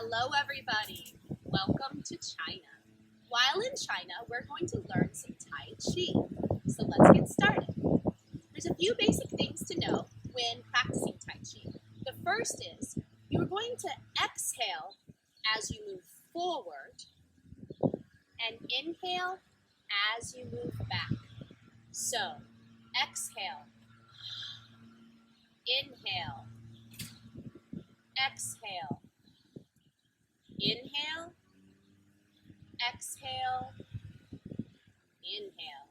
Hello everybody, welcome to China. While in China, we're going to learn some Tai Chi. So let's get started. There's a few basic things to know when practicing Tai Chi. The first is you're going to exhale as you move forward and inhale as you move back. So exhale, inhale, exhale, inhale, exhale, inhale.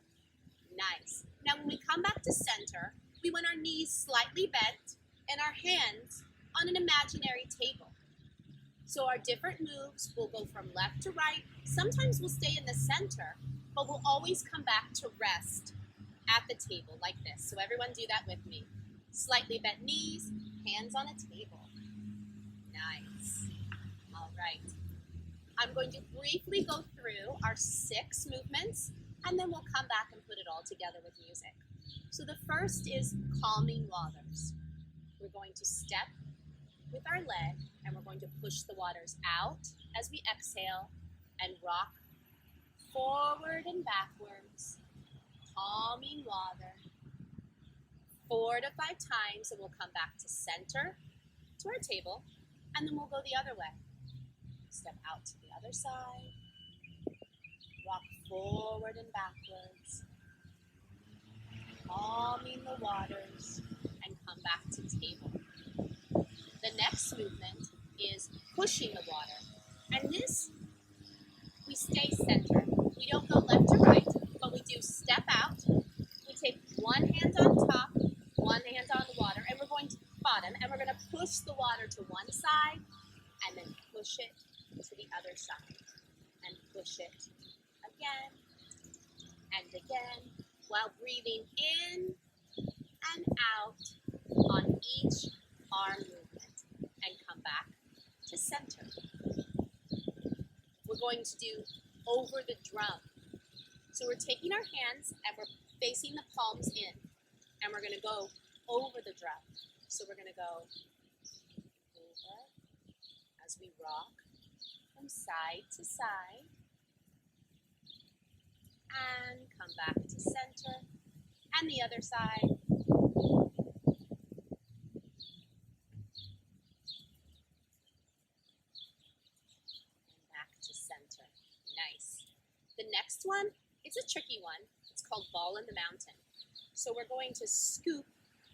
Nice. Now when we come back to center, we want our knees slightly bent and our hands on an imaginary table. So our different moves will go from left to right. Sometimes we'll stay in the center, but we'll always come back to rest at the table like this. So everyone do that with me. Slightly bent knees, hands on a table. Nice. All right. I'm going to briefly go through our 6 movements, and then we'll come back and put it all together with music. So the first is calming waters. We're going to step with our leg, and we're going to push the waters out as we exhale and rock forward and backwards, calming water. 4 to 5 times, and we'll come back to center, to our table, and then we'll go the other way. Step out to the other side, rock forward and backwards, calming the waters, and come back to table. The next movement is pushing the water, and this, we stay centered. We don't go left to right, but we do step out. We take one hand on top, one hand on the water, and we're going to bottom, and we're going to push the water to one side, and then push it to the other side, and push it again and again, while breathing in and out on each arm movement, and come back to center. We're going to do over the drum. So we're taking our hands and we're facing the palms in, and we're going to go over the drum. So we're going to go over as we rock from side to side, and come back to center, and the other side. And back to center. Nice. The next one, it's a tricky one. It's called ball in the mountain. So we're going to scoop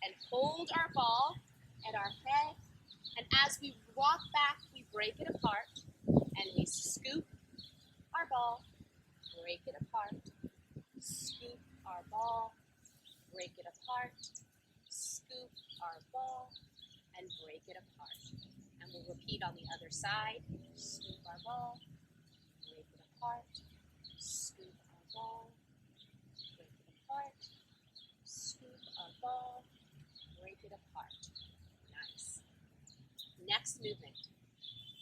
and hold our ball at our head, and as we rock back, we break it apart, and we scoop our ball, break it apart, scoop our ball, break it apart, scoop our ball, and break it apart. And we'll repeat on the other side. Scoop our ball, break it apart, scoop our ball, break it apart, scoop our ball, break it apart. Nice. Next movement,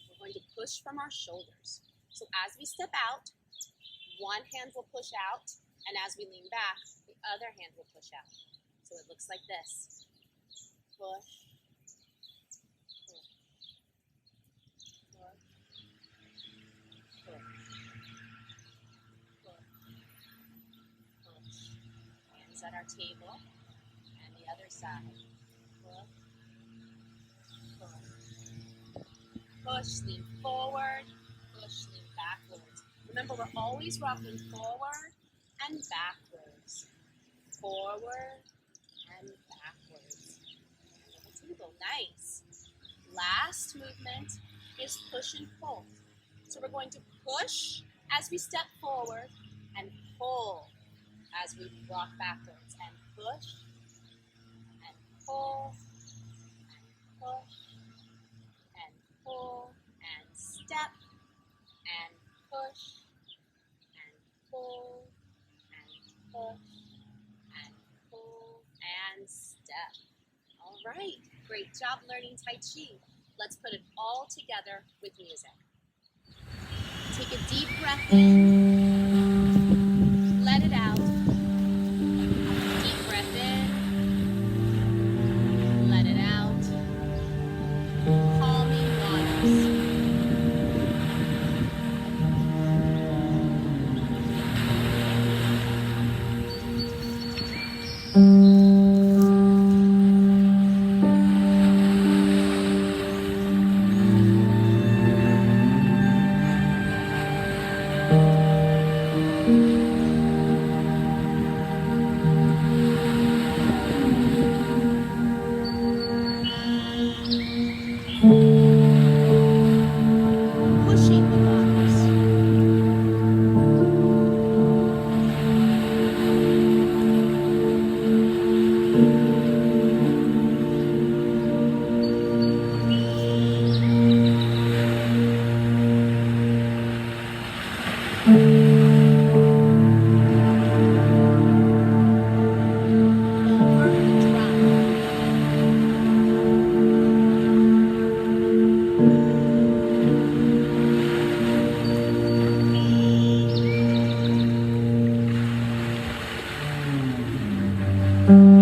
we're going to push from our shoulders. So as we step out, one hand will push out, and as we lean back, the other hand will push out. So it looks like this. Push, push, push, push, push, push. Hands at our table, and the other side. Push, push, push, lean forward, push, lean backwards. Remember, we're always rocking forward and backwards. Forward and backwards. And the table. Nice. Last movement is push and pull. So we're going to push as we step forward and pull as we rock backwards. And push and pull and push and pull and step and push and pull and push and pull and step. All right, great job learning Tai Chi. Let's put it all together with music. Take a deep breath in, let it out. Deep breath in, let it out. Calming waters. Pushing the bars. Over the drum.